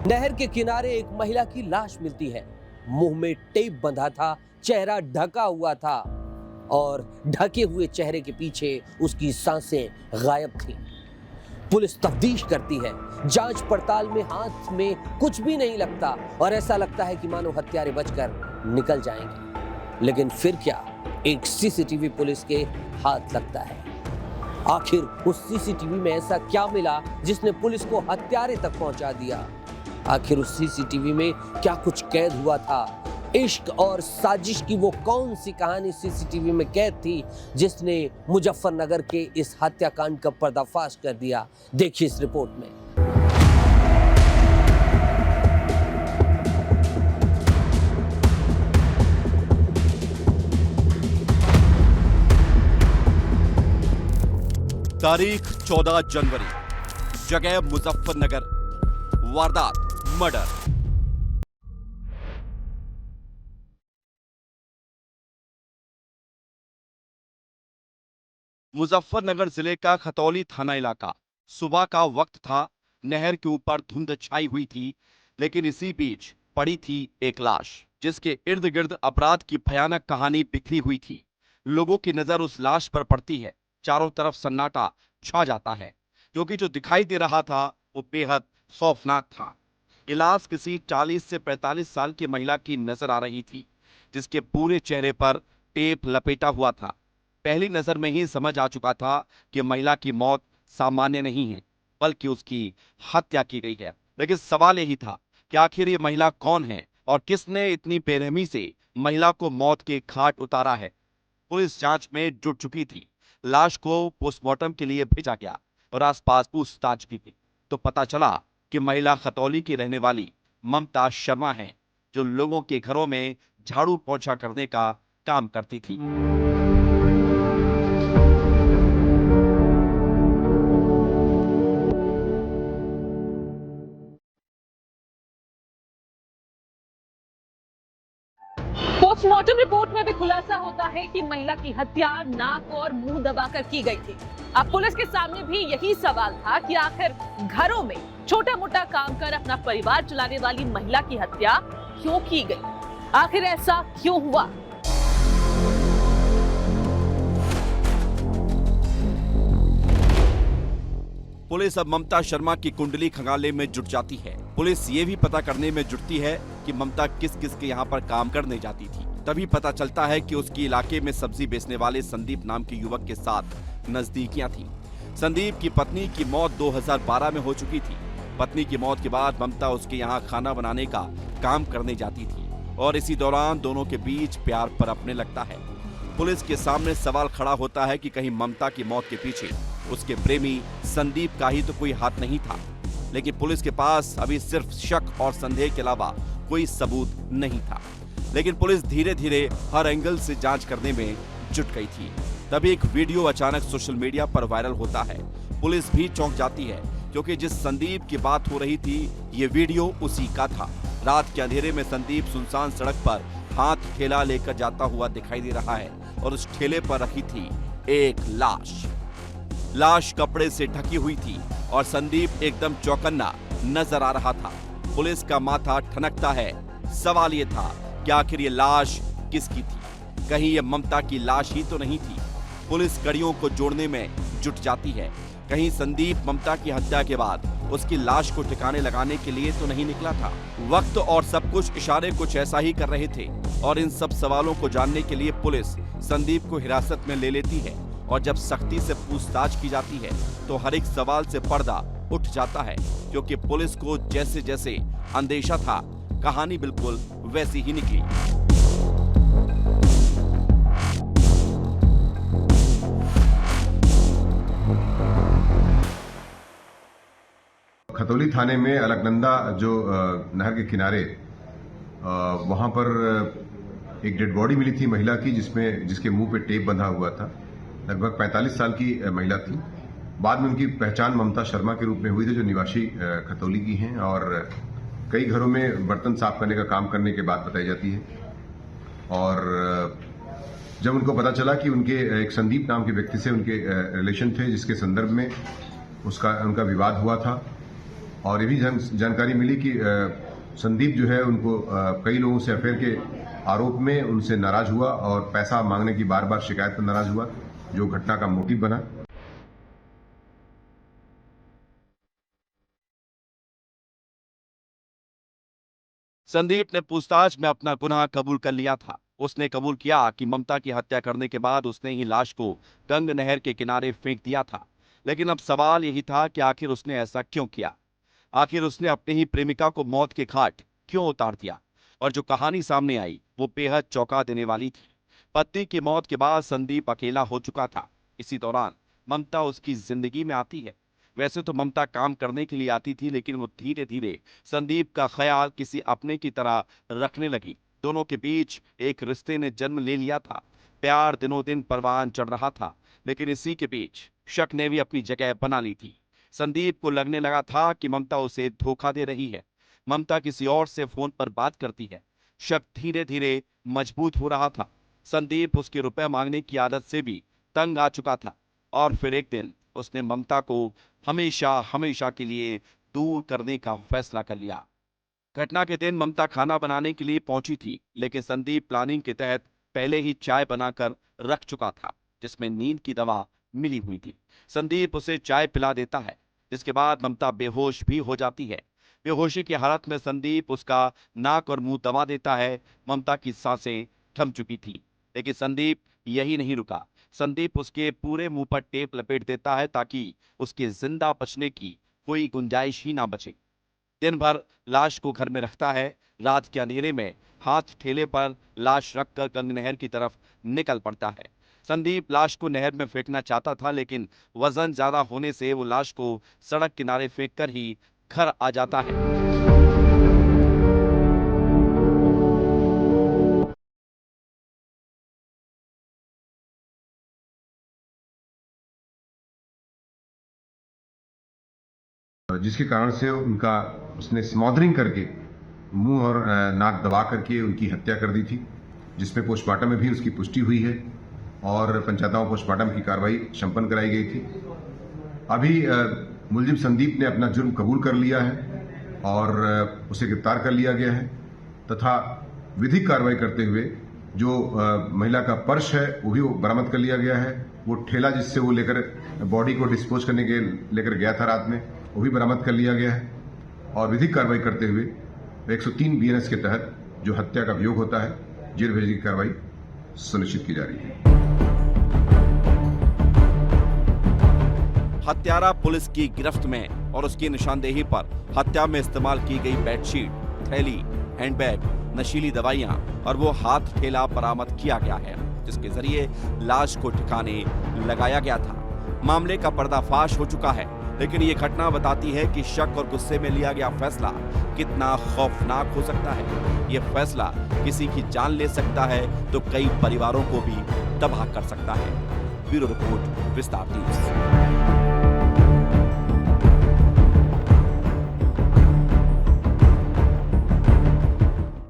नहर के किनारे एक महिला की लाश मिलती है। मुंह में टेप बंधा था, चेहरा ढका हुआ था और ढके हुए चेहरे के पीछे उसकी सांसें गायब थीं। पुलिस तफ्तीश करती है। जांच पड़ताल में हाथ में कुछ भी नहीं लगता और ऐसा लगता है कि मानो हत्यारे बचकर निकल जाएंगे। लेकिन फिर क्या, एक सीसीटीवी पुलिस के हाथ लगता है। आखिर उस सीसीटीवी में ऐसा क्या मिला जिसने पुलिस को हत्यारे तक पहुंचा दिया? आखिर उस सीसीटीवी में क्या कुछ कैद हुआ था? इश्क और साजिश की वो कौन सी कहानी सीसीटीवी में कैद थी जिसने मुजफ्फरनगर के इस हत्याकांड का पर्दाफाश कर दिया? देखिए इस रिपोर्ट में। तारीख 14 जनवरी, जगह मुजफ्फरनगर, वारदात मर्डर। मुजफ्फरनगर जिले का खतौली थाना इलाका। सुबह का वक्त था, नहर के ऊपर धुंध छाई हुई थी, लेकिन इसी बीच पड़ी थी एक लाश जिसके इर्द गिर्द अपराध की भयानक कहानी बिखरी हुई थी। लोगों की नजर उस लाश पर पड़ती है, चारों तरफ सन्नाटा छा जाता है, क्योंकि जो दिखाई दे रहा था वो बेहद खौफनाक था। ये लाश किसी 40 से 45 साल की महिला की नजर आ रही थी, जिसके पूरे चेहरे पर टेप लपेटा हुआ था। पहली नजर में ही समझ आ चुका था कि महिला की मौत सामान्य नहीं है, बल्कि उसकी हत्या की गई है। लेकिन सवाल यही था कि आखिर ये महिला कौन है और किसने इतनी बेरहमी से महिला को मौत के घाट उतारा है। पुलिस जांच में जुट चुकी थी। लाश को पोस्टमार्टम के लिए भेजा गया और आसपास पूछताछ की गई तो पता चला कि महिला खतौली की रहने वाली ममता शर्मा है, जो लोगों के घरों में झाड़ू पोंछा करने का काम करती थी। पोस्टमार्टम रिपोर्ट में भी खुलासा होता है कि महिला की हत्या नाक और मुंह दबाकर की गई थी। अब पुलिस के सामने भी यही सवाल था कि आखिर घरों में छोटा मोटा काम कर अपना परिवार चलाने वाली महिला की हत्या क्यों की गई? आखिर ऐसा क्यों हुआ? पुलिस अब ममता शर्मा की कुंडली खंगालने में जुट जाती है। पुलिस ये भी पता करने में जुटती है कि ममता किस किस के यहाँ पर काम करने जाती थी। तभी पता चलता है कि उसकी इलाके में सब्जी बेचने वाले संदीप नाम के युवक के साथ नजदीकियां थी। संदीप की पत्नी की मौत 2012 में हो चुकी थी। पत्नी की मौत के बाद ममता उसके यहाँ खाना बनाने का काम करने जाती थी और इसी दौरान दोनों के बीच प्यार पनपने लगता है। पुलिस के सामने सवाल खड़ा होता है कि कहीं ममता की मौत के पीछे उसके प्रेमी संदीप का ही तो कोई हाथ नहीं था। लेकिन पुलिस के पास अभी सिर्फ शक और संदेह के अलावा कोई सबूत नहीं था। लेकिन पुलिस धीरे धीरे हर एंगल से जांच करने में जुट गई थी। तभी एक वीडियो अचानक सोशल मीडिया पर वायरल होता है। पुलिस भी चौंक जाती है, क्योंकि जिस संदीप की बात हो रही थी ये वीडियो उसी का था। रात के अंधेरे में संदीप सुनसान सड़क पर हाथ ठेला लेकर जाता हुआ दिखाई दे रहा है और उस ठेले पर रखी थी एक लाश। लाश कपड़े से ढकी हुई थी और संदीप एकदम चौकन्ना नजर आ रहा था। पुलिस का माथा ठनकता है। सवाल ये था कि आखिर ये लाश किसकी थी? कहीं ये ममता की लाश ही तो नहीं थी? पुलिस कड़ियों को जोड़ने में जुट जाती है। कहीं संदीप ममता की हत्या के बाद उसकी लाश को ठिकाने लगाने के लिए तो नहीं निकला था? वक्त और सब कुछ इशारे कुछ ऐसा ही कर रहे थे और इन सब सवालों को जानने के लिए पुलिस संदीप को हिरासत में ले लेती है और जब सख्ती से पूछताछ की जाती है तो हर एक सवाल से पर्दा उठ जाता है, क्योंकि पुलिस को जैसे जैसे अंदेशा था कहानी बिल्कुल वैसी ही निकली। खतौली थाने में अलकनंदा जो नहर के किनारे वहां पर एक डेड बॉडी मिली थी महिला की, जिसके मुंह पे टेप बंधा हुआ था। लगभग 45 साल की महिला थी। बाद में उनकी पहचान ममता शर्मा के रूप में हुई थी, जो निवासी खतौली की हैं और कई घरों में बर्तन साफ करने का काम करने के बाद बताई जाती है। और जब उनको पता चला कि उनके एक संदीप नाम के व्यक्ति से उनके रिलेशन थे, जिसके संदर्भ में उनका विवाद हुआ था, और ये भी जानकारी मिली कि संदीप जो है उनको कई लोगों से अफेयर के आरोप में उनसे नाराज हुआ और पैसा मांगने की बार बार शिकायत पर नाराज हुआ, जो घटना का मोटिव बना। संदीप ने पूछताछ में अपना गुनाह कबूल कर लिया था। उसने कबूल किया कि ममता की हत्या करने के बाद उसने ही लाश को गंग नहर के किनारे फेंक दिया था। लेकिन अब सवाल यही था कि आखिर उसने ऐसा क्यों किया? आखिर उसने अपनी ही प्रेमिका को मौत के घाट क्यों उतार दिया? और जो कहानी सामने आई वो बेहद चौंका देने वाली थी। पत्नी की मौत के बाद संदीप अकेला हो चुका था। इसी दौरान ममता उसकी जिंदगी में आती है। वैसे तो ममता काम करने के लिए आती थी, लेकिन वो धीरे धीरे संदीप का ख्याल किसी अपने की तरह रखने लगी। दोनों के बीच एक रिश्ते ने जन्म ले लिया था। प्यार दिनों दिन परवान चढ़ रहा था, लेकिन इसी के बीच शक ने भी अपनी जगह बना ली थी। संदीप को लगने लगा था कि ममता उसे धोखा दे रही है। ममता किसी और से फोन पर बात करती है। शक धीरे धीरे मजबूत हो रहा था। संदीप उसके रुपए मांगने की आदत से भी तंग आ चुका था और फिर एक दिन उसने ममता को हमेशा हमेशा के लिए दूर करने का फैसला कर लिया। घटना के दिन ममता खाना बनाने के लिए पहुंची थी, लेकिन संदीप प्लानिंग के तहत पहले ही चाय बनाकर रख चुका था, जिसमें नींद की दवा मिली हुई थी। संदीप उसे चाय पिला देता है, जिसके बाद ममता बेहोश भी हो जाती है। बेहोशी की हालत में संदीप उसका नाक और मुंह दबा देता है। ममता की सांसें थम चुकी थी, लेकिन संदीप यही नहीं रुका। संदीप उसके पूरे मुंह पर टेप लपेट देता है ताकि उसके जिंदा बचने की कोई गुंजाइश ही ना बचे। दिन भर लाश को घर में रखता है। रात के अंधेरे में हाथ ठेले पर लाश रखकर गंग नहर की तरफ निकल पड़ता है। संदीप लाश को नहर में फेंकना चाहता था, लेकिन वजन ज्यादा होने से वो लाश को सड़क किनारे फेंककर ही घर आ जाता है। जिसके कारण से उसने स्मॉदरिंग करके मुंह और नाक दबा करके उनकी हत्या कर दी थी, जिसमें पोस्टमार्टम में भी उसकी पुष्टि हुई है और पंचायतों पोस्टमार्टम की कार्रवाई संपन्न कराई गई थी। अभी मुलजिम संदीप ने अपना जुर्म कबूल कर लिया है और उसे गिरफ्तार कर लिया गया है तथा विधिक कार्रवाई करते हुए जो महिला का पर्स है वो भी बरामद कर लिया गया है। वो ठेला जिससे वो लेकर बॉडी को डिस्पोज करने के लेकर गया था रात में, वो भी बरामद कर लिया गया है और विधिक कार्रवाई करते हुए 103 BNS के तहत जो हत्या का अभियोग होता है, जेल भेजने की कार्रवाई सुनिश्चित की जा रही है। हत्यारा पुलिस की गिरफ्त में और उसकी निशानदेही पर हत्या में इस्तेमाल की गई बेडशीट, थैली, हैंडबैग, नशीली दवाइयां और वो हाथ ठेला बरामद किया गया है, जिसके जरिए लाश को ठिकाने लगाया गया था। मामले का पर्दाफाश हो चुका है, लेकिन ये घटना बताती है कि शक और गुस्से में लिया गया फैसला कितना खौफनाक हो सकता है। ये फैसला किसी की जान ले सकता है तो कई परिवारों को भी तबाह कर सकता है। ब्यूरो रिपोर्ट, विस्तार न्यूज।